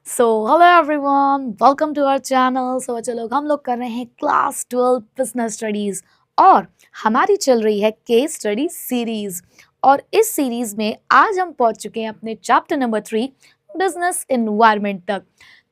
Hello everyone, welcome to our channel. बच्चे लोग, हम लोग कर रहे हैं क्लास 12 बिजनेस स्टडीज और हमारी चल रही है केस स्टडी सीरीज। और इस सीरीज में आज हम पहुंच चुके हैं अपने चैप्टर नंबर 3 बिजनेस एनवायरनमेंट तक।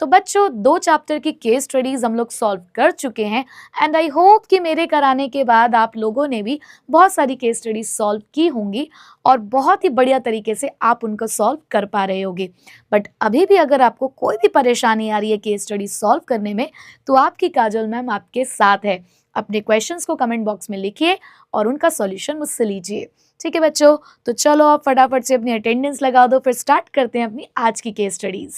तो बच्चों, 2 चैप्टर की केस स्टडीज हम लोग सॉल्व कर चुके हैं एंड आई होप कि मेरे कराने के बाद आप लोगों ने भी बहुत सारी केस स्टडीज सॉल्व की होंगी और बहुत ही बढ़िया तरीके से आप उनको सॉल्व कर पा रहे होगे। बट अभी भी अगर आपको कोई भी परेशानी आ रही है केस स्टडी सॉल्व करने में, तो आपकी काजल मैम आपके साथ है। अपने क्वेश्चंस को कमेंट बॉक्स में लिखिए और उनका सॉल्यूशन मुझसे लीजिए। ठीक है बच्चों, तो चलो आप फटाफट से अपनी अटेंडेंस लगा दो, फिर स्टार्ट करते हैं अपनी आज की केस स्टडीज।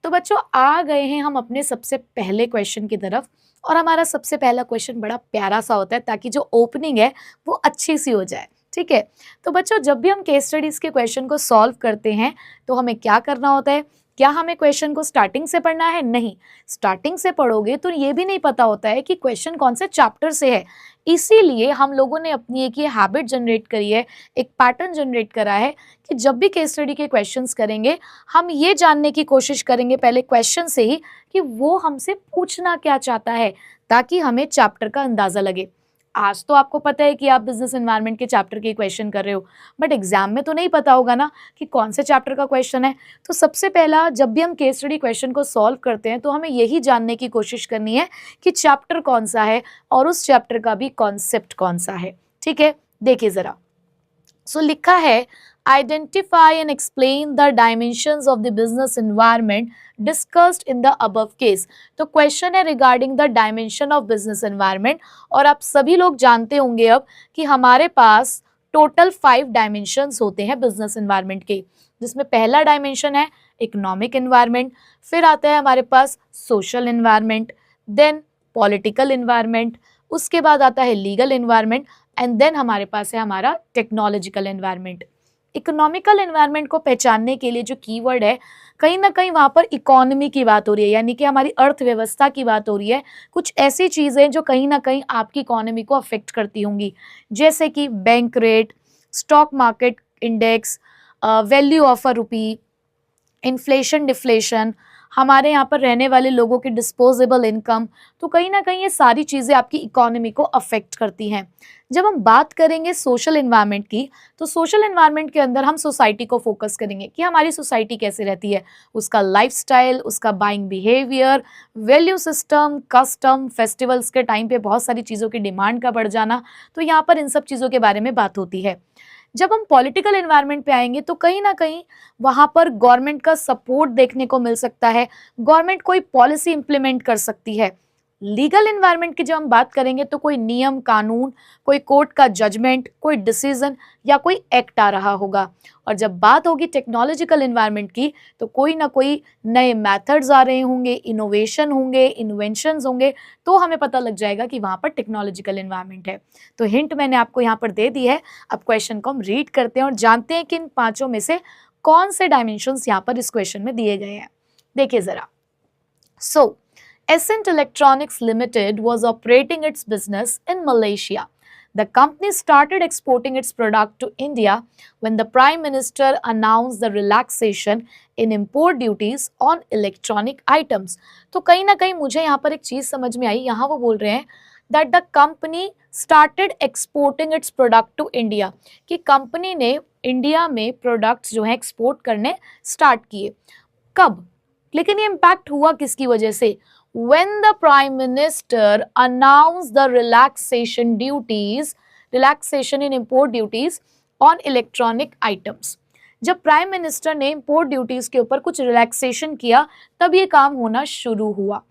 तो बच्चों, आ गए हैं हम अपने सबसे पहले क्वेश्चन की तरफ और हमारा सबसे पहला क्वेश्चन बड़ा प्यारा सा होता है ताकि जो ओपनिंग है वो अच्छी सी हो जाए। ठीक है, तो बच्चों जब भी हम केस स्टडीज के क्वेश्चन को सॉल्व करते हैं तो हमें क्या करना होता है? क्या हमें क्वेश्चन को स्टार्टिंग से पढ़ना है? नहीं, स्टार्टिंग से पढ़ोगे तो ये भी नहीं पता होता है कि क्वेश्चन कौन से चैप्टर से है। इसीलिए हम लोगों ने अपनी एक ये हैबिट जनरेट करी है, एक पैटर्न जनरेट करा है कि जब भी केस स्टडी के क्वेश्चंस करेंगे हम ये जानने की कोशिश करेंगे पहले क्वेश्चन से ही कि वो हमसे पूछना क्या चाहता है, ताकि हमें चैप्टर का अंदाजा लगे। आज तो आपको पता है कि आप बिजनेस एनवायरनमेंट के चैप्टर के क्वेश्चन कर रहे हो, बट एग्जाम में तो नहीं पता होगा ना कि कौन से चैप्टर का क्वेश्चन है। तो सबसे पहला, जब भी हम केस स्टडी क्वेश्चन को सॉल्व करते हैं तो हमें यही जानने की कोशिश करनी है कि चैप्टर कौन सा है और उस चैप्टर का भी कॉन्सेप्ट कौन सा है। ठीक है, देखिए जरा। लिखा है, identify and explain the dimensions of the business environment discussed in the above case। तो क्वेश्चन है regarding the dimension of business environment. और आप सभी लोग जानते होंगे अब कि हमारे पास टोटल 5 डायमेंशंस होते हैं बिजनेस एनवायरनमेंट के, जिसमें पहला डायमेंशन है इकोनॉमिक एनवायरनमेंट, फिर आता है हमारे पास social environment, then political environment, उसके बाद आता है लीगल एनवायरनमेंट एंड देन हमारे पास है हमारा टेक्नोलॉजिकल एनवायरनमेंट। इकोनॉमिकल एनवायरनमेंट को पहचानने के लिए जो कीवर्ड है, कहीं ना कहीं वहां पर इकोनॉमी की बात हो रही है, यानी कि हमारी अर्थव्यवस्था की बात हो रही है। कुछ ऐसी चीजें जो कहीं ना कहीं आपकी इकोनॉमी को अफेक्ट करती होंगी, जैसे कि bank rate, stock market index, value of a rupee, inflation deflation, हमारे यहाँ पर रहने वाले लोगों की डिस्पोजेबल इनकम। तो कहीं ना कहीं ये सारी चीज़ें आपकी इकोनॉमी को अफेक्ट करती हैं। जब हम बात करेंगे सोशल एनवायरनमेंट की, तो सोशल एनवायरनमेंट के अंदर हम सोसाइटी को फोकस करेंगे कि हमारी सोसाइटी कैसे रहती है, उसका लाइफस्टाइल, उसका buying behaviour, value system, custom, festivals के टाइम पे बहुत सारी चीज़ों की डिमांड का बढ़ जाना। तो यहाँ पर इन सब चीज़ों के बारे में बात होती है। जब हम पॉलिटिकल एनवायरनमेंट पे आएंगे तो कहीं ना कहीं वहां पर गवर्नमेंट का सपोर्ट देखने को मिल सकता है, गवर्नमेंट कोई पॉलिसी इंप्लीमेंट कर सकती है। लीगल एनवायरनमेंट की जब हम बात करेंगे तो कोई नियम कानून, कोई कोर्ट का जजमेंट, कोई डिसीजन या कोई एक्ट आ रहा होगा। और जब बात होगी टेक्नोलॉजिकल एनवायरनमेंट की, तो कोई ना कोई नए मेथड्स आ रहे होंगे, इनोवेशन होंगे, इन्वेंशंस होंगे, तो हमें पता लग जाएगा कि वहां पर टेक्नोलॉजिकल एनवायरनमेंट है। तो हिंट मैंने आपको यहाँ पर दे दी है। अब क्वेश्चन को हम रीड करते हैं और जानते हैं कि इन पांचों में से कौन से डायमेंशंस यहाँ पर इस क्वेश्चन में दिए गए हैं। देखिए जरा। Essent Electronics Limited was operating its business in Malaysia. The company started exporting its product to India when the Prime Minister announced the relaxation in import duties on electronic items. तो कहीं ना कहीं मुझे यहाँ पर एक चीज समझ में आई। यहाँ वो बोल रहे हैं that the company started exporting its product to India, कि कंपनी ने इंडिया में प्रोडक्ट्स जो है एक्सपोर्ट करने स्टार्ट किए। कब? लेकिन ये इम्पैक्ट हुआ किसकी वजह से? When the Prime Minister announced the relaxation in import duties on electronic items, जब प्राइम मिनिस्टर ने इंपोर्ट ड्यूटीज के ऊपर कुछ रिलैक्सेशन किया तब ये काम होना शुरू हुआ।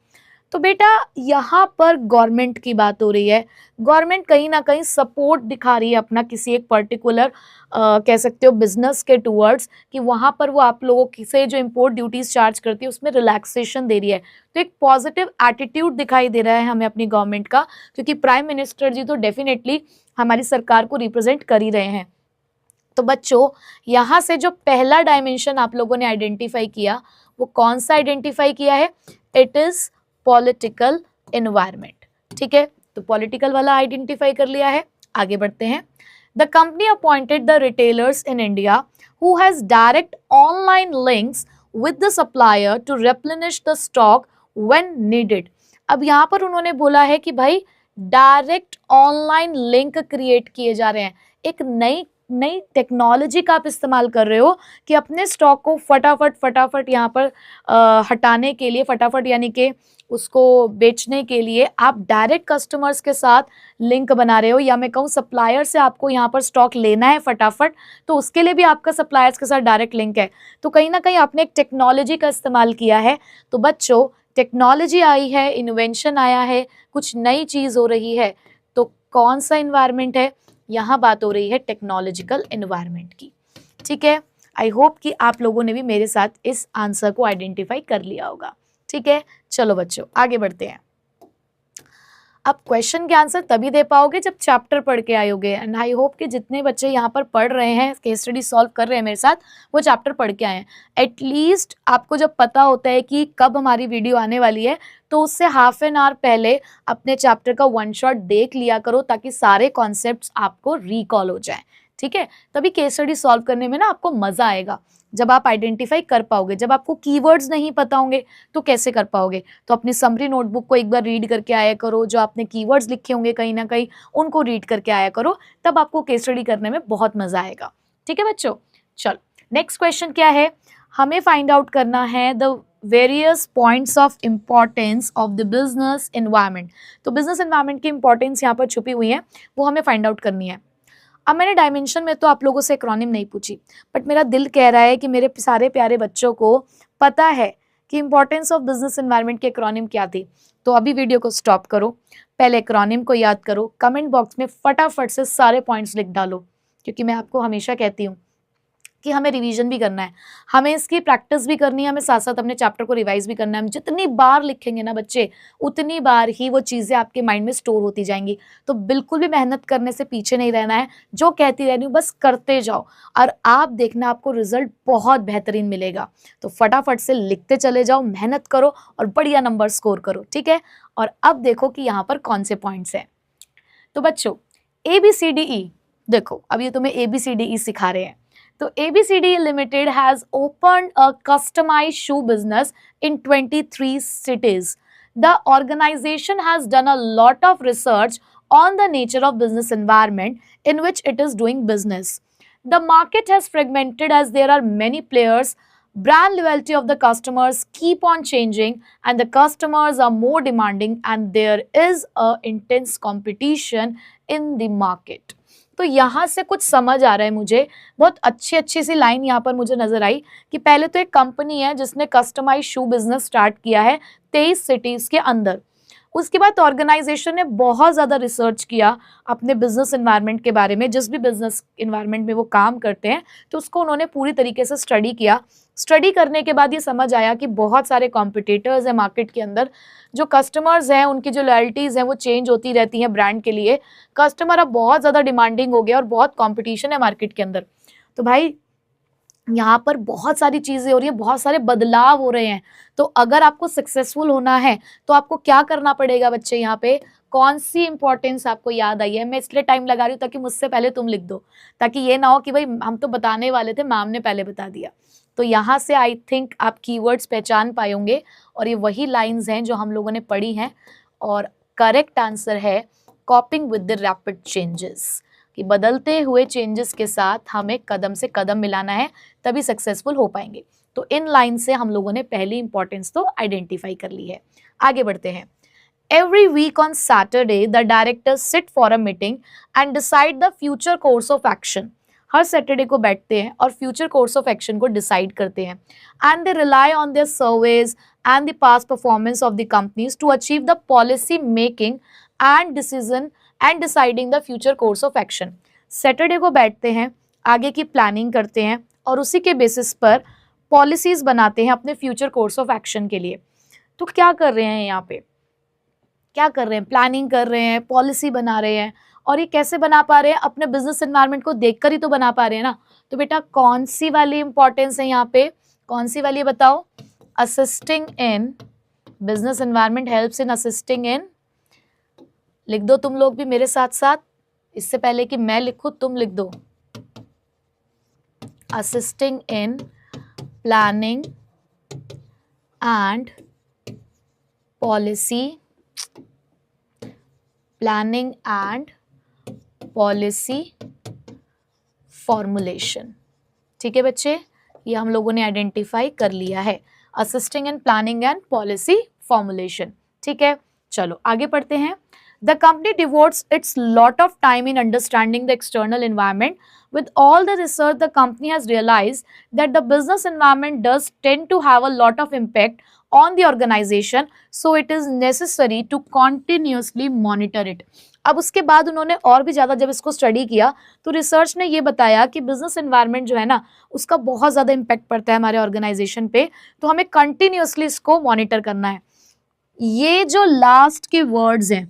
तो बेटा यहाँ पर गवर्नमेंट की बात हो रही है। गवर्नमेंट कहीं ना कहीं सपोर्ट दिखा रही है अपना किसी एक पर्टिकुलर कह सकते हो बिजनेस के टूवर्ड्स, कि वहाँ पर वो आप लोगों से जो इम्पोर्ट ड्यूटीज चार्ज करती है उसमें रिलैक्सेशन दे रही है। तो एक पॉजिटिव एटीट्यूड दिखाई दे रहा है हमें अपनी गवर्नमेंट का, क्योंकि प्राइम मिनिस्टर जी तो डेफिनेटली हमारी सरकार को रिप्रेजेंट कर ही रहे हैं। तो बच्चों, यहाँ से जो पहला डायमेंशन आप लोगों ने आइडेंटिफाई किया, वो कौन सा आइडेंटिफाई किया है? It is political environment. ठीक है, तो पॉलिटिकल वाला आइडेंटिफाई कर लिया है। आगे बढ़ते हैं। The company appointed the retailers in India who has direct online links with the supplier to replenish the stock when needed. अब यहाँ पर उन्होंने बोला है कि भाई डायरेक्ट ऑनलाइन लिंक क्रिएट किए जा रहे हैं, एक नई नई टेक्नोलॉजी का आप इस्तेमाल कर रहे हो कि अपने स्टॉक को फटाफट यहाँ पर हटाने के लिए, फटाफट यानी कि उसको बेचने के लिए आप डायरेक्ट कस्टमर्स के साथ लिंक बना रहे हो, या मैं कहूँ सप्लायर से आपको यहाँ पर स्टॉक लेना है फटाफट, तो उसके लिए भी आपका सप्लायर्स के साथ डायरेक्ट लिंक है। तो कहीं ना कहीं आपने एक टेक्नोलॉजी का इस्तेमाल किया है। तो बच्चों, टेक्नोलॉजी आई है, इन्वेंशन आया है, कुछ नई चीज़ हो रही है, तो कौन सा इन्वायरमेंट है? यहाँ बात हो रही है टेक्नोलॉजिकल इन्वायरमेंट की। ठीक है, आई होप कि आप लोगों ने भी मेरे साथ इस आंसर को आइडेंटिफाई कर लिया होगा। ठीक है, चलो बच्चों आगे बढ़ते हैं। अब क्वेश्चन के आंसर तभी दे पाओगे जब चैप्टर पढ़ के आयोगे, एंड आई होप कि जितने बच्चे यहाँ पर पढ़ रहे हैं, केस स्टडी सॉल्व कर रहे हैं मेरे साथ, वो चैप्टर पढ़ के आए हैं। एटलीस्ट आपको जब पता होता है कि कब हमारी वीडियो आने वाली है, तो उससे हाफ एन आवर पहले अपने चैप्टर का वन शॉट देख लिया करो, ताकि सारे कॉन्सेप्ट्स आपको रिकॉल हो जाए। ठीक है, तभी केस स्टडी सॉल्व करने में ना आपको मजा आएगा, जब आप आइडेंटिफाई कर पाओगे। जब आपको कीवर्ड्स नहीं पता होंगे तो कैसे कर पाओगे? तो अपनी समरी नोटबुक को एक बार रीड करके आया करो, जो आपने कीवर्ड्स लिखे होंगे कहीं ना कहीं उनको रीड करके आया करो, तब आपको केस स्टडी करने में बहुत मजा आएगा। ठीक है बच्चों, चलो नेक्स्ट क्वेश्चन क्या है? हमें फाइंड आउट करना है the various points of importance of the business environment. तो बिजनेस एनवायरनमेंट की इंपॉर्टेंस यहाँ पर छुपी हुई है, वो हमें फाइंड आउट करनी है। अब मैंने डायमेंशन में तो आप लोगों से एक्रोनिम नहीं पूछी, बट मेरा दिल कह रहा है कि मेरे सारे प्यारे बच्चों को पता है कि इंपॉर्टेंस ऑफ बिजनेस एनवायरनमेंट की एक्रोनिम क्या थी। तो अभी वीडियो को स्टॉप करो, पहले एक्रोनिम को याद करो, कमेंट बॉक्स में फटाफट से सारे पॉइंट्स लिख डालो, क्योंकि मैं आपको हमेशा कहती हूँ कि हमें रिवीजन भी करना है, हमें इसकी प्रैक्टिस भी करनी है, हमें साथ साथ अपने चैप्टर को रिवाइज भी करना है। हम जितनी बार लिखेंगे ना बच्चे, उतनी बार ही वो चीज़ें आपके माइंड में स्टोर होती जाएंगी। तो बिल्कुल भी मेहनत करने से पीछे नहीं रहना है, जो कहती रहनी हूँ बस करते जाओ, और आप देखना आपको रिजल्ट बहुत बेहतरीन मिलेगा। तो फटाफट से लिखते चले जाओ, मेहनत करो और बढ़िया नंबर स्कोर करो। ठीक है, और अब देखो कि यहाँ पर कौन से पॉइंट्स हैं। तो बच्चों ABCDE देखो, अब ये तुम्हें ABCDE सिखा रहे हैं। तो ABCDE Limited has opened a customized shoe business in 23 cities. The organization has done a lot of research on the nature of business environment in which it is doing business. The market has fragmented as there are many players. Brand loyalty of the customers keep on changing and the customers are more demanding and there is a intense competition in the market. तो यहाँ से कुछ समझ आ रहा है मुझे, बहुत अच्छी सी लाइन यहाँ पर मुझे नजर आई कि पहले तो एक कंपनी है जिसने कस्टमाइज शू बिजनेस स्टार्ट किया है 23 सिटीज के अंदर। उसके बाद ऑर्गेनाइजेशन ने बहुत ज़्यादा रिसर्च किया अपने बिजनेस एनवायरनमेंट के बारे में, जिस भी बिजनेस एनवायरनमेंट में वो काम करते हैं, तो उसको उन्होंने पूरी तरीके से स्टडी किया। स्टडी करने के बाद ये समझ आया कि बहुत सारे कॉम्पिटिटर्स हैं मार्केट के अंदर, जो कस्टमर्स हैं उनकी जो लॉयल्टीज़ हैं वो चेंज होती रहती हैं ब्रांड के लिए। कस्टमर अब बहुत ज़्यादा डिमांडिंग हो गया और बहुत कॉम्पिटिशन है मार्केट के अंदर। तो भाई यहाँ पर बहुत सारी चीज़ें हो रही हैं, बहुत सारे बदलाव हो रहे हैं। तो अगर आपको सक्सेसफुल होना है तो आपको क्या करना पड़ेगा बच्चे? यहाँ पे कौन सी इंपॉर्टेंस आपको याद आई है? मैं इसलिए टाइम लगा रही हूँ ताकि मुझसे पहले तुम लिख दो, ताकि ये ना हो कि भाई हम तो बताने वाले थे, मैम ने पहले बता दिया। तो यहाँ से आई थिंक आप कीवर्ड्स पहचान पाए होंगे, और ये वही लाइन्स हैं जो हम लोगों ने पढ़ी हैं, और करेक्ट आंसर है कॉपिंग विद द रैपिड चेंजेस, कि बदलते हुए चेंजेस के साथ हमें कदम से कदम मिलाना है, तभी सक्सेसफुल हो पाएंगे। तो इन लाइन से हम लोगों ने पहली इंपॉर्टेंस तो आइडेंटिफाई कर ली है। आगे बढ़ते हैं। Every week on Saturday the directors sit for a meeting and decide the future course of action. हर सैटरडे को बैठते हैं और फ्यूचर कोर्स ऑफ एक्शन को डिसाइड करते हैं, and they rely on their surveys and the past performance of the companies to achieve the policy making and decision and deciding the future course of action. Saturday को बैठते हैं, आगे की planning करते हैं और उसी के बेसिस पर पॉलिसीज बनाते हैं अपने फ्यूचर कोर्स ऑफ एक्शन के लिए। तो क्या कर रहे हैं यहाँ पे? क्या कर रहे हैं? प्लानिंग कर रहे हैं, पॉलिसी बना रहे हैं। और ये कैसे बना पा रहे हैं? अपने बिजनेस एनवायरनमेंट को देखकर ही तो बना पा रहे हैं ना। तो बेटा कौन सी वाली इंपॉर्टेंस है यहाँ पे? कौन सी वाली बताओ? Assisting in business environment helps in assisting इन, लिख दो तुम लोग भी मेरे साथ साथ, इससे पहले कि मैं लिखूं तुम लिख दो, assisting in planning and policy, planning and policy formulation. ठीक है बच्चे, ये हम लोगों ने आइडेंटिफाई कर लिया है, assisting in planning and policy formulation. ठीक है, चलो आगे पढ़ते हैं। The company devotes its lot of time in understanding the external environment. With all the research, the company has realized that the business environment does tend to have a lot of impact on the organization, so it is necessary to continuously monitor it. अब उसके बाद उन्होंने और भी ज़्यादा जब इसको study किया तो रिसर्च ने ये बताया कि बिजनेस एनवायरनमेंट जो है ना उसका बहुत ज़्यादा इम्पैक्ट पड़ता है हमारे ऑर्गेनाइजेशन पे, तो हमें कंटिन्यूसली इसको मॉनिटर करना है। ये जो लास्ट के वर्ड्स हैं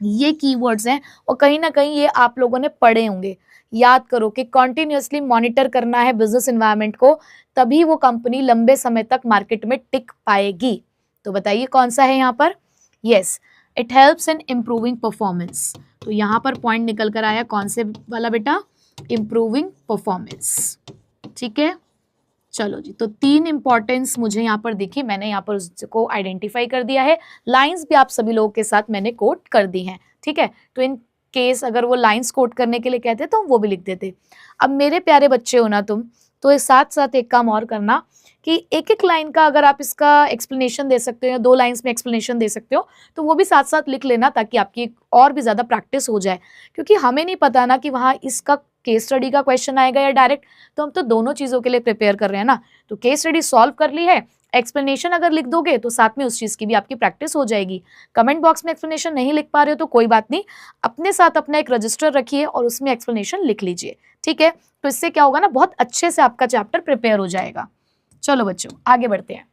ये कीवर्ड्स हैं और कहीं ना कहीं ये आप लोगों ने पढ़े होंगे। याद करो कि कॉन्टिन्यूसली मॉनिटर करना है बिजनेस एनवायरनमेंट को, तभी वो कंपनी लंबे समय तक मार्केट में टिक पाएगी। तो बताइए कौन सा है यहाँ पर? Yes, it helps in improving performance. तो यहाँ पर पॉइंट निकल कर आया कौन से वाला बेटा? Improving performance. ठीक है, चलो जी, तो 3 इंपॉर्टेंस मुझे यहाँ पर दिखी, मैंने यहाँ पर उसको आइडेंटिफाई कर दिया है। लाइंस भी आप सभी लोगों के साथ मैंने कोट कर दी हैं। ठीक है, तो इन केस अगर वो लाइंस कोट करने के लिए कहते तो वो भी लिख देते। अब मेरे प्यारे बच्चे हो ना तुम, तो इस साथ साथ एक काम और करना कि एक एक लाइन का अगर आप इसका एक्सप्लेनेशन दे सकते हो या 2 लाइंस में एक्सप्लेनेशन दे सकते हो तो वो भी साथ साथ लिख लेना, ताकि आपकी और भी ज़्यादा प्रैक्टिस हो जाए। क्योंकि हमें नहीं पता ना कि वहाँ इसका केस स्टडी का क्वेश्चन आएगा या डायरेक्ट, तो हम तो दोनों चीज़ों के लिए प्रिपेयर कर रहे हैं ना। तो केस स्टडी सॉल्व कर ली है, एक्सप्लेनेशन अगर लिख दोगे तो साथ में उस चीज़ की भी आपकी प्रैक्टिस हो जाएगी। कमेंट बॉक्स में एक्सप्लेनेशन नहीं लिख पा रहे हो तो कोई बात नहीं, अपने साथ अपना एक रजिस्टर रखिए और उसमें एक्सप्लेनेशन लिख लीजिए। ठीक है, तो इससे क्या होगा ना, बहुत अच्छे से आपका चैप्टर प्रिपेयर हो जाएगा। चलो बच्चों आगे बढ़ते हैं।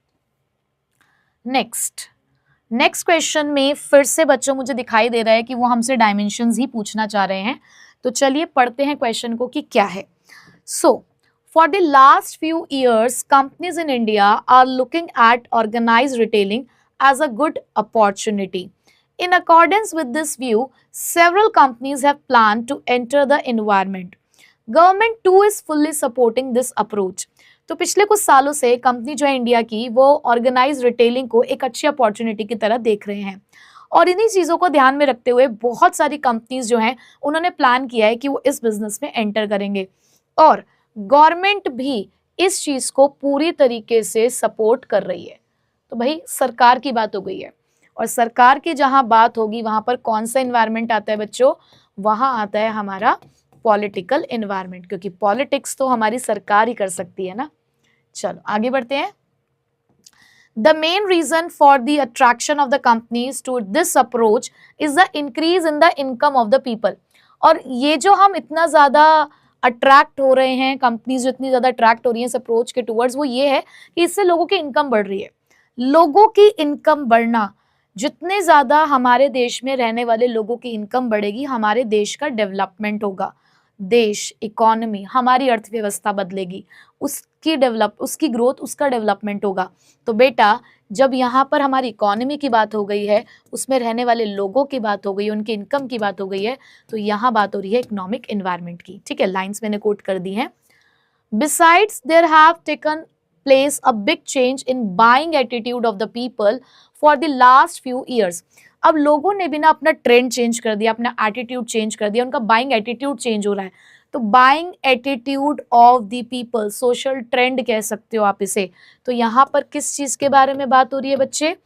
नेक्स्ट क्वेश्चन में फिर से बच्चों मुझे दिखाई दे रहा है कि वो हमसे डायमेंशंस ही पूछना चाह रहे हैं। तो चलिए पढ़ते हैं क्वेश्चन को कि क्या है। सो for the last few years, companies in India are looking at organized retailing as a good opportunity. In accordance with this view, several companies have planned to enter the environment. Government too is fully supporting this approach. तो पिछले कुछ सालों से company जो है India की वो organise retailing को एक अच्छी अपॉर्चुनिटी की तरह देख रहे हैं, और इन्हीं चीज़ों को ध्यान में रखते हुए बहुत सारी कंपनीज जो हैं उन्होंने प्लान किया है कि वो इस बिजनेस में एंटर करेंगे, और गवर्नमेंट भी इस चीज़ को पूरी तरीके से सपोर्ट कर रही है। तो भाई सरकार की बात हो गई है, और सरकार की जहाँ बात होगी वहाँ पर कौन सा इन्वायरमेंट आता है बच्चों? वहाँ आता है हमारा पॉलिटिकल इन्वायरमेंट, क्योंकि पॉलिटिक्स तो हमारी सरकार ही कर सकती है ना। चलो आगे बढ़ते हैं। The main reason for the attraction of the companies to this approach is the increase in the income of the people. और ये जो हम इतना ज़्यादा अट्रैक्ट हो रहे हैं, कंपनीज जो इतनी ज़्यादा अट्रैक्ट हो रही हैं इस अप्रोच के टूवर्ड्स, वो ये है कि इससे लोगों की इनकम बढ़ रही है। लोगों की इनकम बढ़ना, जितने ज़्यादा हमारे देश में रहने वाले लोगों की इनकम बढ़ेगी, हमारे देश का डेवलपमेंट होगा, देश इकोनॉमी हमारी अर्थव्यवस्था बदलेगी, उसकी ग्रोथ, उसका डेवलपमेंट होगा। तो बेटा जब यहाँ पर हमारी इकोनॉमी की बात हो गई है, उसमें रहने वाले लोगों की बात हो गई है, उनकी इनकम की बात हो गई है, तो यहाँ बात हो रही है इकोनॉमिक एनवायरनमेंट की। ठीक है, लाइंस मैंने कोट कर दी हैं। Besides there have taken place a big change in buying attitude of the people for the last few years. अब लोगों ने भी ना अपना ट्रेंड चेंज कर दिया, अपना एटीट्यूड चेंज कर दिया, उनका बाइंग एटीट्यूड चेंज हो रहा है। तो buying attitude of the people, social trend कह सकते हो आप इसे। तो यहाँ पर किस चीज़ के बारे में बात हो रही है बच्चे?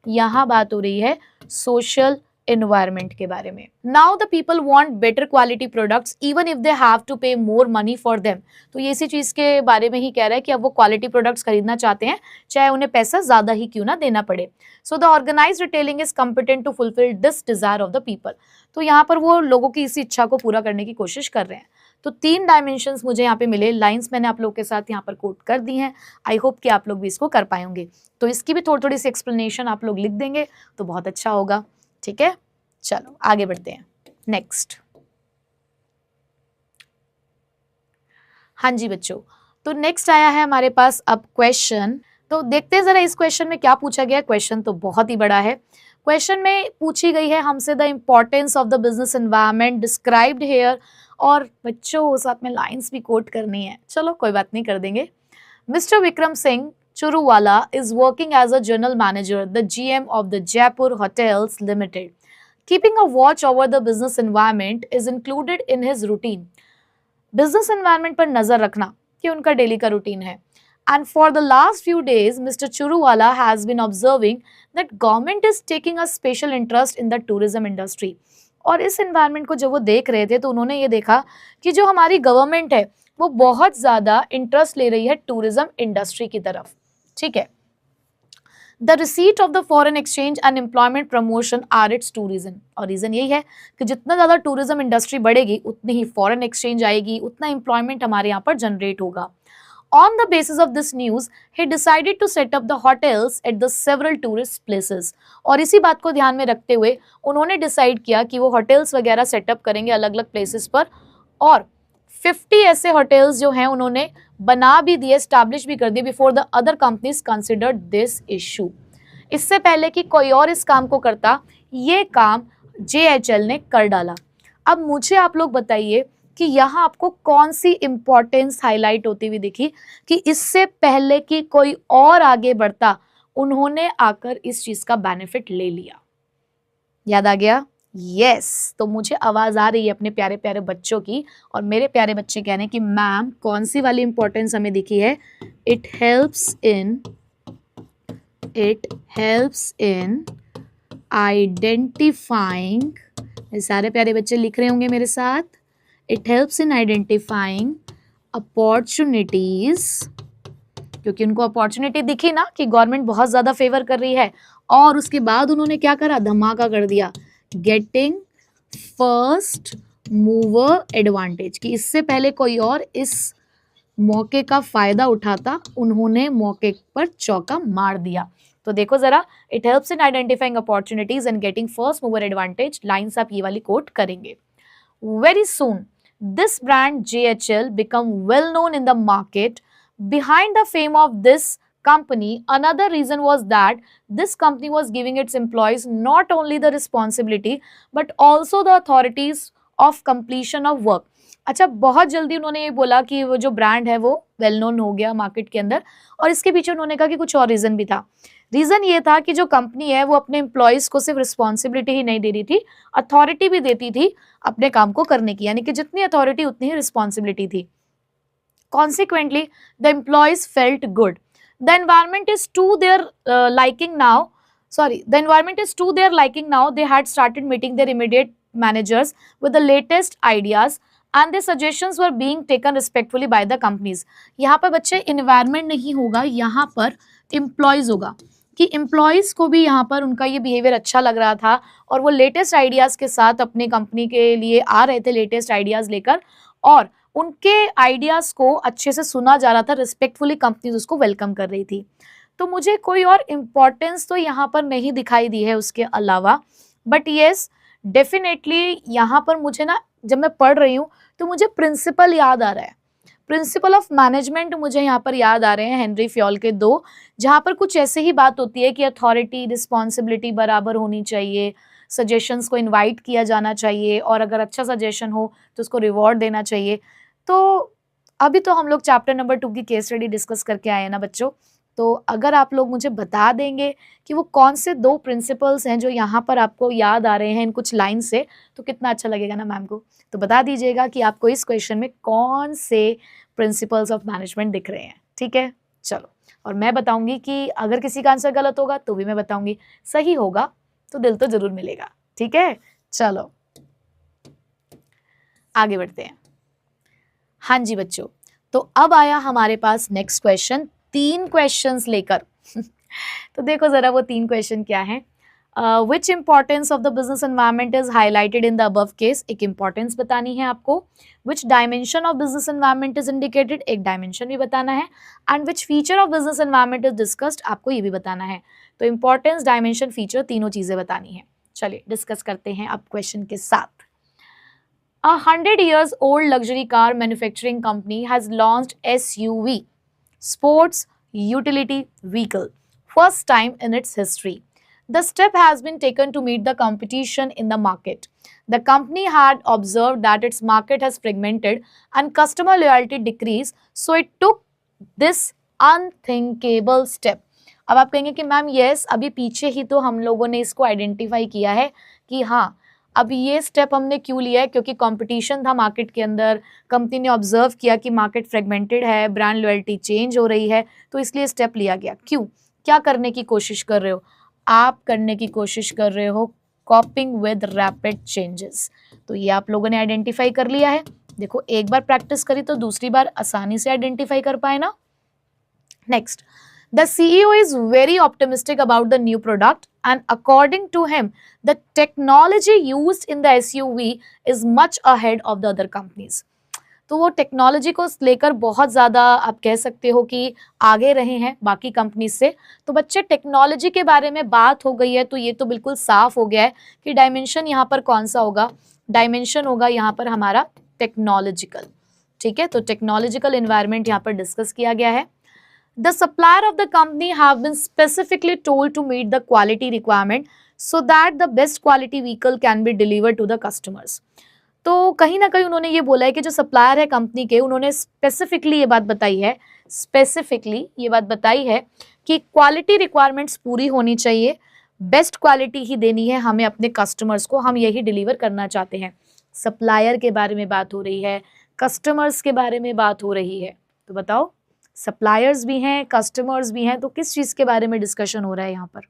यहाँ बात हो रही है सोशल एनवायरनमेंट के बारे में। Now the people want better quality products even if they have to pay more money for them. तो ये इसी चीज़ के बारे में ही कह रहा है कि अब वो क्वालिटी प्रोडक्ट्स खरीदना चाहते हैं, चाहे उन्हें पैसा ज़्यादा ही क्यों ना देना पड़े। So the organised retailing is competent to fulfil this desire of the people. तो यहाँ पर वो लोगों की इसी इच्छा को पूरा करने की कोशिश कर रहे हैं। तो 3 डायमेंशंस मुझे यहाँ पे मिले, लाइंस मैंने आप लोग के साथ यहाँ पर कोट कर दी हैं। आई होप कि आप लोग भी इसको कर पाएंगे। तो इसकी भी थोड़ी थोड़ी सी एक्सप्लेनेशन आप लोग लिख देंगे तो बहुत अच्छा होगा। ठीक है, चलो आगे बढ़ते हैं। नेक्स्ट, हाँ जी बच्चों, तो नेक्स्ट आया है हमारे पास अब क्वेश्चन। तो देखते हैं जरा इस क्वेश्चन में क्या पूछा गया। क्वेश्चन तो बहुत ही बड़ा है। क्वेश्चन में पूछी गई है हमसे the importance of the business environment described here, और बच्चों साथ में लाइंस भी कोट करनी है, चलो कोई बात नहीं, कर देंगे। Mister Vikram Singh Churuwala is working as a general manager, the GM of the Jaipur Hotels Limited. Keeping a watch over the business environment is included in his routine. Business environment पर नजर रखना कि उनका डेली का रूटीन है। And for the last few days, Mr. Churuwala has been observing that government is taking a special interest in the tourism industry. और इस environment को जब वो देख रहे थे तो उन्होंने ये देखा कि जो हमारी गवर्नमेंट है वो बहुत ज़्यादा इंटरेस्ट ले रही है टूरिज्म इंडस्ट्री की तरफ, ठीक है। The receipt of the foreign exchange and employment promotion are its two reason, और रीजन यही है कि जितना ज़्यादा टूरिज्म इंडस्ट्री बढ़ेगी उतनी ही फॉरेन एक्सचेंज आएगी, उतना एम्प्लॉयमेंट हमारे यहाँ पर जनरेट होगा। On the basis of this news he decided to set up the hotels at the several tourist places, और इसी बात को ध्यान में रखते हुए उन्होंने डिसाइड किया कि वो होटल्स वगैरह सेटअप करेंगे अलग अलग प्लेसेस पर, और 50 ऐसे होटल्स जो हैं उन्होंने बना भी दिए, स्टैब्लिश भी कर दिए before the other companies considered this issue. इससे पहले कि कोई और इस काम को करता, ये काम JHL ने कर डाला। अब मुझे आप लोग बताइए कि यहाँ आपको कौन सी इंपॉर्टेंस हाईलाइट होती हुई दिखी कि इससे पहले कि कोई और आगे बढ़ता उन्होंने आकर इस चीज का बेनिफिट ले लिया। याद आ गया? यस। तो मुझे आवाज आ रही है अपने प्यारे प्यारे बच्चों की, और मेरे प्यारे बच्चे कह रहे हैं कि मैम कौन सी वाली इंपॉर्टेंस हमें दिखी है? इट हेल्प्स इन आइडेंटिफाइंग, सारे प्यारे बच्चे लिख रहे होंगे मेरे साथ, it helps in identifying opportunities, क्योंकि उनको अपॉर्चुनिटी दिखी ना कि गवर्नमेंट बहुत ज्यादा फेवर कर रही है, और उसके बाद उन्होंने क्या करा? धमाका कर दिया, गेटिंग फर्स्ट मूवर एडवांटेज, कि इससे पहले कोई और इस मौके का फायदा उठाता, उन्होंने मौके पर चौका मार दिया। तो देखो जरा, it helps in identifying opportunities and getting first mover advantage, lines आप ये वाली कोट करेंगे। Very soon this brand JHL become well known in the market. Behind the fame of this company, another reason was that this company was giving its employees not only the responsibility but also the authorities of completion of work. अच्छा, बहुत जल्दी उन्होंने ये बोला कि वो जो brand है वो वेल नोन हो गया मार्केट के अंदर, और इसके पीछे उन्होंने कहा कि कुछ और रीजन भी था। रीजन ये था कि जो कंपनी है वो अपने एम्प्लॉयज को सिर्फ रिस्पॉन्सिबिलिटी ही नहीं दे रही थी, अथॉरिटी भी देती थी अपने काम को करने की, यानी कि जितनी अथॉरिटी उतनी ही रिस्पॉन्सिबिलिटी थी। Consequently, the employees felt good. The environment is to their liking now. The environment is to their liking now. They had started meeting their immediate managers with the latest ideas, and their suggestions were being taken respectfully by the companies. यहाँ पर बच्चे environment नहीं होगा, यहाँ पर employees होगा, कि employees को भी यहाँ पर उनका ये behavior अच्छा लग रहा था, और वो latest ideas के साथ अपने कंपनी के लिए आ रहे थे, latest ideas लेकर, और उनके आइडियाज को अच्छे से सुना जा रहा था, रिस्पेक्टफुली कंपनीज उसको वेलकम कर रही थी। तो मुझे कोई और इम्पोर्टेंस तो यहाँ पर नहीं दिखाई दी है उसके अलावा, बट येस डेफिनेटली यहाँ पर मुझे ना, जब मैं पढ़ रही हूँ तो मुझे प्रिंसिपल याद आ रहा है, प्रिंसिपल ऑफ मैनेजमेंट मुझे यहाँ पर याद आ रहे हैं हेनरी फ्योल के 2, जहाँ पर कुछ ऐसे ही बात होती है कि अथॉरिटी रिस्पॉन्सिबिलिटी बराबर होनी चाहिए, सजेशंस को इनवाइट किया जाना चाहिए, और अगर अच्छा सजेशन हो तो उसको रिवॉर्ड देना चाहिए। तो अभी तो हम लोग चैप्टर नंबर 2 की केस स्टडी डिस्कस करके आए हैं ना बच्चों, तो अगर आप लोग मुझे बता देंगे कि वो कौन से 2 प्रिंसिपल्स हैं जो यहाँ पर आपको याद आ रहे हैं इन कुछ लाइन से, तो कितना अच्छा लगेगा ना मैम को। तो बता दीजिएगा कि आपको इस क्वेश्चन में कौन से प्रिंसिपल्स ऑफ मैनेजमेंट दिख रहे हैं, ठीक है। चलो, और मैं बताऊंगी कि अगर किसी का आंसर गलत होगा तो भी मैं बताऊंगी, सही होगा तो दिल तो जरूर मिलेगा, ठीक है। चलो आगे बढ़ते हैं। हाँ जी बच्चों, तो अब आया हमारे पास नेक्स्ट क्वेश्चन, 3 क्वेश्चंस लेकर। तो देखो जरा वो 3 क्वेश्चन क्या है। Which importance of the business environment is highlighted in the above case, एक इंपॉर्टेंस बतानी है आपको। Which dimension of business environment is indicated, एक डायमेंशन भी बताना है। And which feature of business environment is discussed, आपको ये भी बताना है। तो इंपॉर्टेंस, डायमेंशन, फीचर, तीनों चीजें बतानी है। चलिए डिस्कस करते हैं अब क्वेश्चन के साथ। A 100 years old luxury car manufacturing company has launched SUV, Sports Utility Vehicle, first time in its history. The step has been taken to meet the competition in the market. The company had observed that its market has fragmented and customer loyalty decreased, so it took this unthinkable step. अब आप कहेंगे कि ma'am yes, अभी पीछे ही तो हम लोगों ने इसको आइडेंटिफाई किया है कि हाँ, अब ये स्टेप हमने क्यों लिया है, क्योंकि कंपटीशन था मार्केट के अंदर, कंपनी ने ऑब्जर्व किया कि मार्केट फ्रेगमेंटेड है, ब्रांड लॉयल्टी चेंज हो रही है, तो इसलिए स्टेप लिया गया। क्यों, क्या करने की कोशिश कर रहे हो आप? करने की कोशिश कर रहे हो कॉपिंग विद रैपिड चेंजेस। तो ये आप लोगों ने आइडेंटिफाई कर लिया है। देखो, एक बार प्रैक्टिस करी तो दूसरी बार आसानी से आइडेंटिफाई कर पाए ना। Next, the CEO is very optimistic about the new product and according to him the technology used in the SUV is much ahead of the other companies. तो वो टेक्नोलॉजी को लेकर बहुत ज़्यादा आप कह सकते हो कि आगे रहे हैं बाकी कंपनीज से। तो बच्चे, टेक्नोलॉजी के बारे में बात हो गई है तो ये तो बिल्कुल साफ हो गया है कि डायमेंशन यहाँ पर कौन सा होगा, डायमेंशन होगा यहाँ पर हमारा टेक्नोलॉजिकल। ठीक है, तो टेक्नोलॉजिकल एनवायरनमेंट यहाँ पर डिस्कस किया गया है। The supplier of the company have been specifically told to meet the quality requirement so that the best quality vehicle can be delivered to the customers. तो कहीं ना कहीं उन्होंने ये बोला है कि जो सप्लायर है कंपनी के, उन्होंने स्पेसिफिकली ये बात बताई है कि क्वालिटी रिक्वायरमेंट्स पूरी होनी चाहिए, बेस्ट क्वालिटी ही देनी है हमें अपने कस्टमर्स को, हम यही डिलीवर करना चाहते हैं। सप्लायर के बारे में बात हो रही है, कस्टमर्स के बारे में बात हो रही है। तो बताओ, सप्लायर्स भी हैं, कस्टमर्स भी हैं, तो किस चीज़ के बारे में डिस्कशन हो रहा है यहाँ पर?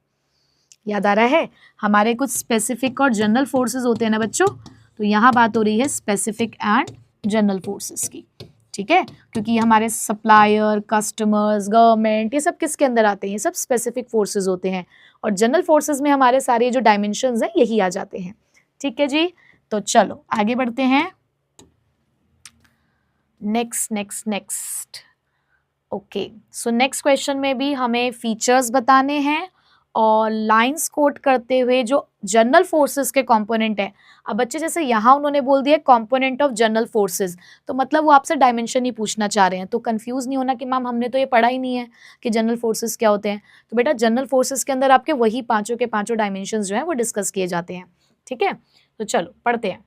याद आ रहा है, हमारे कुछ स्पेसिफिक और जनरल फोर्सेस होते हैं ना बच्चों, तो यहाँ बात हो रही है स्पेसिफिक एंड जनरल फोर्सेस की। ठीक है, क्योंकि हमारे सप्लायर, कस्टमर्स, गवर्नमेंट, ये सब किसके अंदर आते हैं? ये सब स्पेसिफिक फोर्सेस होते हैं, और जनरल फोर्सेस में हमारे सारे जो डायमेंशंस हैं यही आ जाते हैं। ठीक है जी, तो चलो आगे बढ़ते हैं। Next okay, so next question में भी हमें फीचर्स बताने हैं और लाइंस कोट करते हुए जो जनरल फोर्सेस के कंपोनेंट है। अब बच्चे, जैसे यहाँ उन्होंने बोल दिया कंपोनेंट ऑफ जनरल फोर्सेस, तो मतलब वो आपसे डायमेंशन ही पूछना चाह रहे हैं। तो कंफ्यूज नहीं होना कि मैम हमने तो ये पढ़ा ही नहीं है कि जनरल फोर्सेस क्या होते हैं। तो बेटा, जनरल फोर्सेस के अंदर आपके वही पांचों के पांचों डायमेंशन जो है वो डिस्कस किए जाते हैं। ठीक है, तो चलो पढ़ते हैं।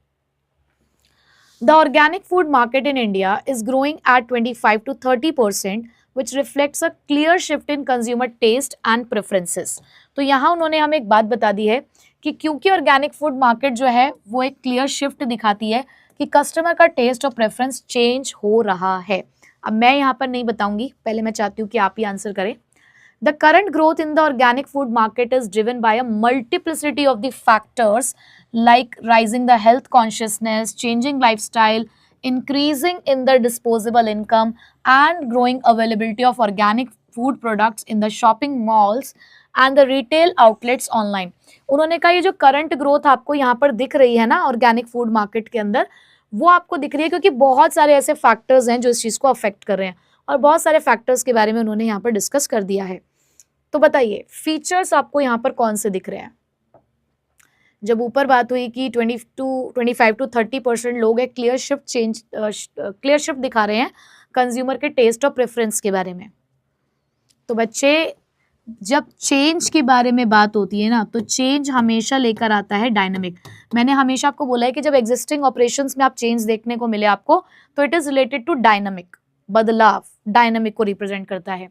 The organic food market in India is growing at 25 to 30%, which reflects a clear shift in consumer taste and preferences. तो यहाँ उन्होंने हमें एक बात बता दी है कि क्योंकि ऑर्गेनिक फूड मार्केट जो है वो एक क्लियर शिफ्ट दिखाती है कि कस्टमर का टेस्ट और प्रेफरेंस चेंज हो रहा है। अब मैं यहाँ पर नहीं बताऊंगी, पहले मैं चाहती हूँ कि आप ही आंसर करें। The current growth in the organic food market is driven by a multiplicity of the factors like rising the health consciousness, changing lifestyle, increasing in the disposable income and growing availability of organic food products in the shopping malls and the retail outlets online. उन्होंने कहा ये जो current growth आपको यहाँ पर दिख रही है ना ऑर्गेनिक फूड मार्केट के अंदर, वो आपको दिख रही है क्योंकि बहुत सारे ऐसे फैक्टर्स हैं जो इस चीज़ को अफेक्ट कर रहे हैं, और बहुत सारे फैक्टर्स के बारे में उन्होंने यहाँ पर डिस्कस कर दिया है। तो बताइए, फीचर्स आपको यहाँ पर कौन से दिख रहे हैं? जब ऊपर बात हुई कि 25 to 30% लोग एक क्लियर शिफ्ट दिखा रहे हैं कंज्यूमर के टेस्ट और प्रेफरेंस के बारे में। तो बच्चे, जब चेंज के बारे में बात होती है ना, तो चेंज हमेशा लेकर आता है डायनामिक। मैंने हमेशा आपको बोला है कि जब एग्जिस्टिंग ऑपरेशंस में आप चेंज देखने को मिले आपको, तो it is related to dynamic, बदलाव डायनामिक को रिप्रेजेंट करता है।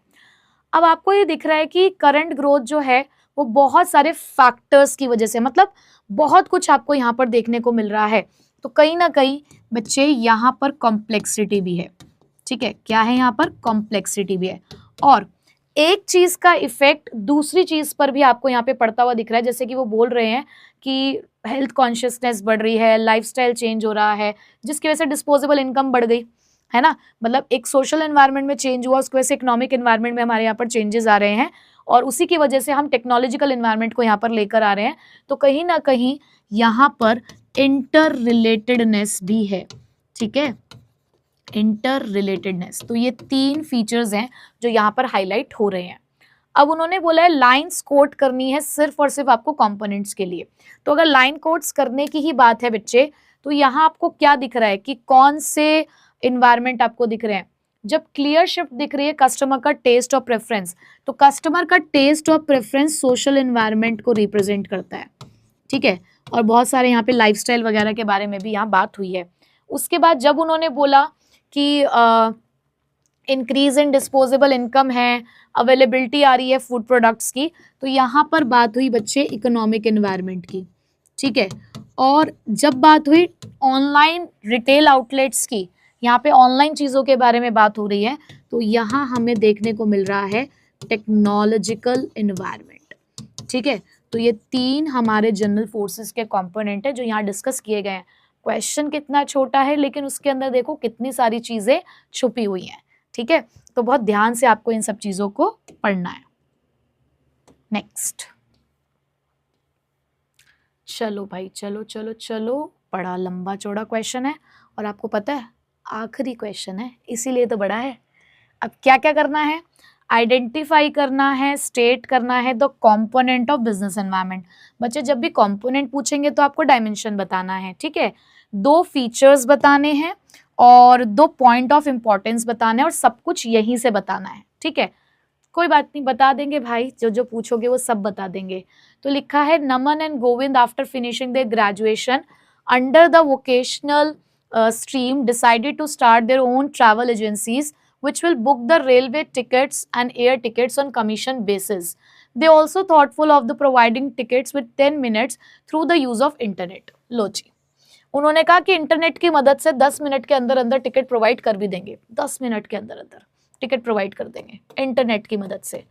अब आपको ये दिख रहा है कि करंट ग्रोथ जो है वो बहुत सारे फैक्टर्स की वजह से, मतलब बहुत कुछ आपको यहाँ पर देखने को मिल रहा है। तो कहीं ना कहीं बच्चे यहाँ पर कॉम्प्लेक्सिटी भी है। ठीक है, क्या है यहाँ पर? कॉम्प्लेक्सिटी भी है, और एक चीज का इफेक्ट दूसरी चीज पर भी आपको यहाँ पे पड़ता हुआ दिख रहा है। जैसे कि वो बोल रहे हैं कि हेल्थ कॉन्शियसनेस बढ़ रही है, लाइफस्टाइल चेंज हो रहा है, जिसकी वजह से डिस्पोजेबल इनकम बढ़ गई है ना। मतलब एक सोशल एनवायरनमेंट में चेंज हुआ, उसकी वजह से इकोनॉमिक एनवायरनमेंट में हमारे यहाँ पर चेंजेस आ रहे हैं, और उसी की वजह से हम टेक्नोलॉजिकल एनवायरनमेंट को यहाँ पर लेकर आ रहे हैं। तो कहीं ना कहीं यहाँ पर इंटर रिलेटेडनेस भी है। ठीक है, इंटर रिलेटेडनेस। तो ये 3 फीचर्स हैं जो यहाँ पर हाईलाइट हो रहे हैं। अब उन्होंने बोला है लाइन्स कोट करनी है सिर्फ और सिर्फ आपको कंपोनेंट्स के लिए। तो अगर लाइन कोट्स करने की ही बात है बच्चे, तो यहाँ आपको क्या दिख रहा है कि कौन से इन्वायरमेंट आपको दिख रहे हैं? जब क्लियर शिफ्ट दिख रही है कस्टमर का टेस्ट और प्रेफरेंस, तो कस्टमर का टेस्ट और प्रेफरेंस सोशल एनवायरनमेंट को रिप्रेजेंट करता है, ठीक है। और बहुत सारे यहाँ पे लाइफस्टाइल वगैरह के बारे में भी यहाँ बात हुई है। उसके बाद जब उन्होंने बोला कि इंक्रीज इन डिस्पोजेबल इनकम है, अवेलेबिलिटी आ रही है फूड प्रोडक्ट्स की, तो यहाँ पर बात हुई बच्चे इकोनॉमिक एनवायरनमेंट की, ठीक है। और जब बात हुई ऑनलाइन रिटेल आउटलेट्स की, यहाँ पे ऑनलाइन चीज़ों के बारे में बात हो रही है, तो यहाँ हमें देखने को मिल रहा है टेक्नोलॉजिकल एनवायरनमेंट, ठीक है। तो ये 3 हमारे जनरल फोर्सेस के कंपोनेंट है जो यहाँ डिस्कस किए गए हैं। क्वेश्चन कितना छोटा है लेकिन उसके अंदर देखो कितनी सारी चीज़ें छुपी हुई हैं, ठीक है। तो बहुत ध्यान से आपको इन सब चीज़ों को पढ़ना है। नेक्स्ट, चलो भाई चलो चलो चलो, बड़ा लंबा चौड़ा क्वेश्चन है और आपको पता है आखिरी क्वेश्चन है, इसीलिए तो बड़ा है। अब क्या क्या करना है, आइडेंटिफाई करना है, स्टेट करना है the component of business environment. बच्चे जब भी कंपोनेंट पूछेंगे तो आपको डायमेंशन बताना है, ठीक है, 2 फीचर्स बताने हैं और 2 पॉइंट ऑफ इंपॉर्टेंस बताने हैं और सब कुछ यहीं से बताना है, ठीक है। कोई बात नहीं, बता देंगे भाई, जो जो पूछोगे वो सब बता देंगे। तो लिखा है Naman and Govind after finishing their graduation under the vocational stream decided to start their own travel agencies which will book the railway tickets and air tickets on commission basis. They also thoughtful of the providing tickets with 10 minutes through the use of internet. लो जी, उन्होंने कहा कि internet की मदद से 10 minute के अंदर अंदर ticket provide कर भी देंगे, 10 मिनट के अंदर अंदर टिकट प्रोवाइड कर देंगे इंटरनेट की मदद से।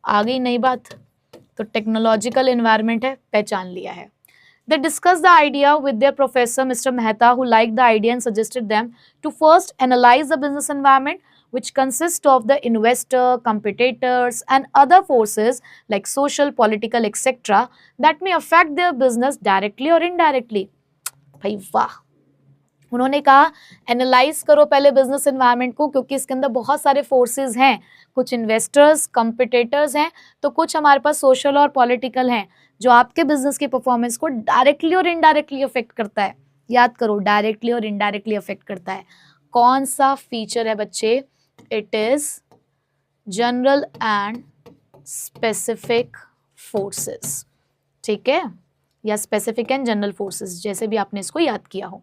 आ गई नई बात, तो टेक्नोलॉजिकल एनवायरनमेंट है, पहचान लिया है। They discussed the idea with their professor, Mr. Mehta, who liked the idea and suggested them to first analyze the business environment, which consists of the investor, competitors, and other forces like social, political, etc., that may affect their business directly or indirectly. भाई वाह, उन्होंने कहा analyse करो पहले business environment को, क्योंकि इसके अंदर बहुत सारे फोर्सेस हैं, कुछ इन्वेस्टर्स, कंपिटिटर्स हैं, तो कुछ हमारे पास सोशल और पॉलिटिकल हैं जो आपके बिजनेस की परफॉर्मेंस को डायरेक्टली और इनडायरेक्टली अफेक्ट करता है। याद करो, डायरेक्टली और इनडायरेक्टली अफेक्ट करता है। कौन सा फीचर है बच्चे, it is general and specific forces, ठीक है, या स्पेसिफिक एंड जनरल फोर्सेस, जैसे भी आपने इसको याद किया हो।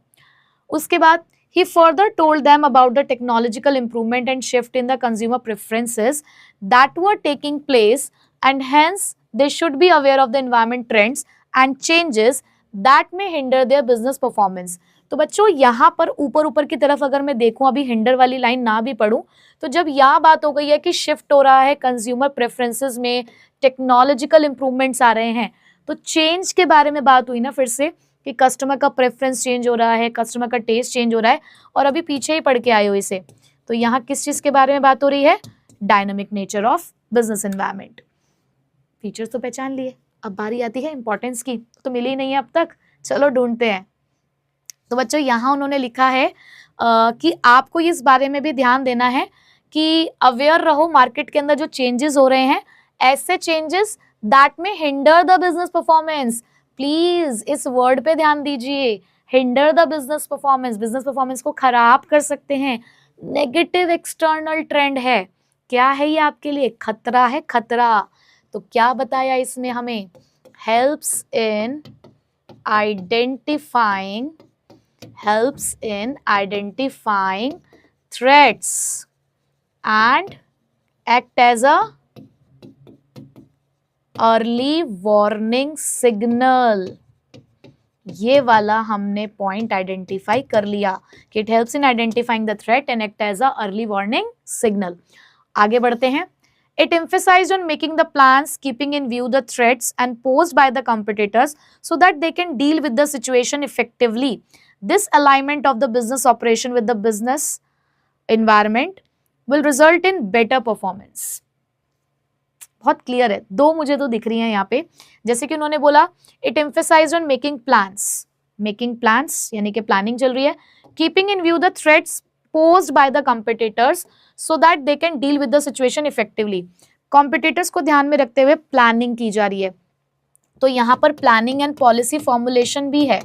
उसके बाद he further told them about the technological improvement and shift in the consumer preferences that were taking place, and hence they should be aware of the environment trends and changes that may hinder their business performance. तो बच्चों यहाँ पर ऊपर ऊपर की तरफ अगर मैं देखूं, अभी हिंडर वाली लाइन ना भी पढ़ूं, तो जब यहाँ बात हो गई है कि शिफ्ट हो रहा है कंज्यूमर प्रेफरेंसेस में, टेक्नोलॉजिकल इंप्रूवमेंट्स आ रहे हैं, तो चेंज के बारे में बात हुई ना फिर से कि कस्टमर का प्रेफरेंस चेंज हो रहा है, कस्टमर का टेस्ट चेंज हो रहा है, और अभी पीछे ही पढ़ के आए हो इसे। तो यहाँ किस चीज़ के बारे में बात हो रही है, dynamic nature of business environment. Features तो पहचान लिए, अब बारी आती है इंपॉर्टेंस की, तो मिली ही नहीं है अब तक, चलो ढूंढते हैं। तो बच्चों यहाँ उन्होंने लिखा है कि आपको इस बारे में भी ध्यान देना है कि अवेयर रहो मार्केट के अंदर जो चेंजेस हो रहे हैं, ऐसे चेंजेस दैट में hinder the business performance. Please इस वर्ड पे ध्यान दीजिए, hinder the business performance, business performance को खराब कर सकते हैं, नेगेटिव एक्सटर्नल ट्रेंड है। क्या है ये आपके लिए, खतरा है, खतरा। तो क्या बताया इसमें हमें, helps in identifying threats and act as a early warning signal. ये वाला हमने पॉइंट आइडेंटिफाई कर लिया कि it helps in identifying the threat and act as a early warning signal. आगे बढ़ते हैं। It emphasized on making the plans, keeping in view the threats and posed by the competitors so that they can deal with the situation effectively. This alignment of the business operation with the business environment will result in better performance. बहुत clear है, 2 मुझे तो दिख रही हैं यहाँ पे। जैसे कि उन्होंने बोला it emphasised on making plans यानी कि प्लानिंग चल रही है, keeping in view the threats posed by the competitors so that they can deal with the situation effectively. Competitors को ध्यान में रखते हुए प्लानिंग की जा रही है, तो यहाँ पर प्लानिंग एंड पॉलिसी फॉर्मुलेशन भी है,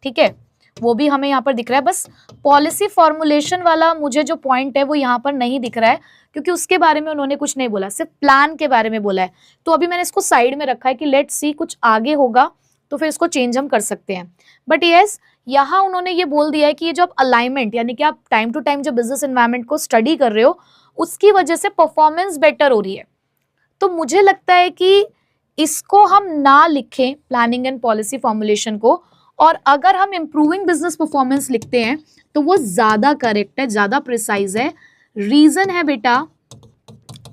ठीक है। वो भी हमें यहाँ पर दिख रहा है। बस पॉलिसी फॉर्मुलेशन वाला मुझे जो पॉइंट है वो यहाँ पर नहीं दिख रहा है, क्योंकि उसके बारे में उन्होंने कुछ नहीं बोला, सिर्फ प्लान के बारे में बोला है। तो अभी मैंने इसको साइड में रखा है कि लेट्स सी कुछ आगे होगा तो फिर इसको चेंज हम कर सकते हैं। बट यस, यहाँ उन्होंने ये बोल दिया है कि ये जो अलाइनमेंट, यानी कि आप टाइम टू टाइम जो बिजनेस एनवायरनमेंट को स्टडी कर रहे हो उसकी वजह से परफॉर्मेंस बेटर हो रही है। तो मुझे लगता है कि इसको हम ना लिखें प्लानिंग एंड पॉलिसी फॉर्मुलेशन को, और अगर हम इम्प्रूविंग बिजनेस परफॉर्मेंस लिखते हैं तो वो ज्यादा करेक्ट है, ज्यादा प्रिसाइज है। रीजन है बेटा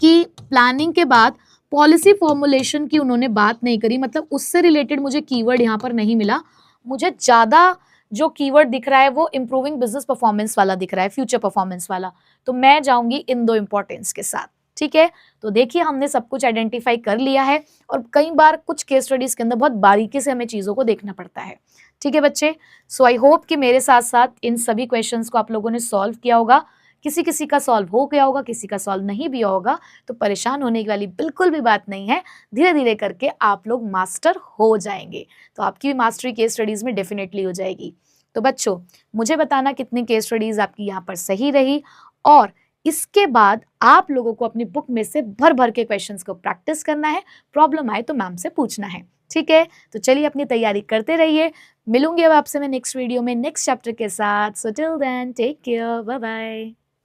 कि प्लानिंग के बाद पॉलिसी फॉर्मुलेशन की उन्होंने बात नहीं करी, मतलब उससे रिलेटेड मुझे कीवर्ड यहाँ पर नहीं मिला। मुझे ज्यादा जो कीवर्ड दिख रहा है वो इंप्रूविंग बिजनेस परफॉर्मेंस वाला दिख रहा है, फ्यूचर परफॉर्मेंस वाला। तो मैं जाऊंगी इन दो इंपॉर्टेंस के साथ। ठीक है, तो देखिए हमने सब कुछ आइडेंटिफाई कर लिया है, और कई बार कुछ केस स्टडीज के अंदर बहुत बारीकी से हमें चीजों को देखना पड़ता है। ठीक है बच्चे, सो आई होप कि मेरे साथ साथ इन सभी क्वेश्चंस को आप लोगों ने सॉल्व किया होगा। किसी किसी का सॉल्व हो गया होगा, किसी का सॉल्व नहीं भी होगा, तो परेशान होने की वाली बिल्कुल भी बात नहीं है। धीरे धीरे करके आप लोग मास्टर हो जाएंगे, तो आपकी भी मास्टरी केस स्टडीज में डेफिनेटली हो जाएगी। तो बच्चों, मुझे बताना कितनी केस स्टडीज आपकी यहाँ पर सही रही, और इसके बाद आप लोगों को अपनी बुक में से भर भर के क्वेश्चंस को प्रैक्टिस करना है। प्रॉब्लम आए तो मैम से पूछना है। ठीक है, तो चलिए अपनी तैयारी करते रहिए। मिलूंगी अब आपसे मैं नेक्स्ट वीडियो में नेक्स्ट चैप्टर के साथ। So till then take care, bye bye.